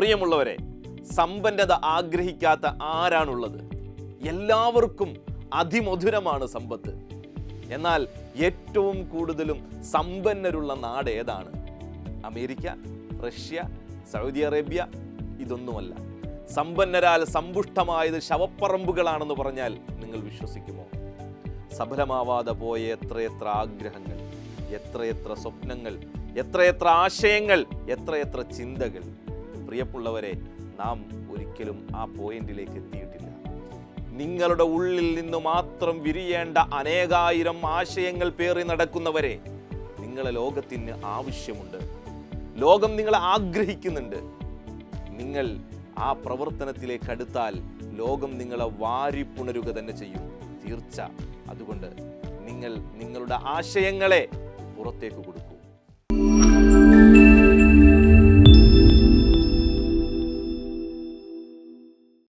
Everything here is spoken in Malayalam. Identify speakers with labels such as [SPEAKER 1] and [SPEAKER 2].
[SPEAKER 1] പ്രിയമുള്ളവരെ, സമ്പന്നത ആഗ്രഹിക്കാത്ത ആരാണുള്ളത്? എല്ലാവർക്കും അതിമധുരമാണ് സമ്പത്ത്. എന്നാൽ ഏറ്റവും കൂടുതലും സമ്പന്നരുള്ള നാട് ഏതാണ്? America, Russia, Saudi Arabia? ഇതൊന്നുമല്ല. സമ്പന്നരാൽ സമ്പുഷ്ടമായത് ശവപ്പറമ്പുകളാണെന്ന് പറഞ്ഞാൽ നിങ്ങൾ വിശ്വസിക്കുമോ? സഫലമാവാതെ പോയ എത്രയെത്ര ആഗ്രഹങ്ങൾ, എത്രയെത്ര സ്വപ്നങ്ങൾ, എത്രയെത്ര ആശയങ്ങൾ, എത്രയെത്ര ചിന്തകൾ. പ്രിയമുള്ളവരെ, നാം ഒരിക്കലും ആ പോയിന്റിലേക്ക് എത്തിയിട്ടില്ല. നിങ്ങളുടെ ഉള്ളിൽ നിന്ന് മാത്രം വിരിയേണ്ട അനേകായിരം ആശയങ്ങൾ പേറി നടക്കുന്നവരെ നിങ്ങളെ ലോകത്തിന് ആവശ്യമുണ്ട്. ലോകം നിങ്ങളെ ആഗ്രഹിക്കുന്നുണ്ട്. നിങ്ങൾ ആ പ്രവർത്തനത്തിലേക്ക് അടുത്താൽ ലോകം നിങ്ങളെ വാരിപ്പുണരുക തന്നെ ചെയ്യും, തീർച്ച. അതുകൊണ്ട് നിങ്ങൾ നിങ്ങളുടെ ആശയങ്ങളെ പുറത്തേക്ക് കൊടുക്കും.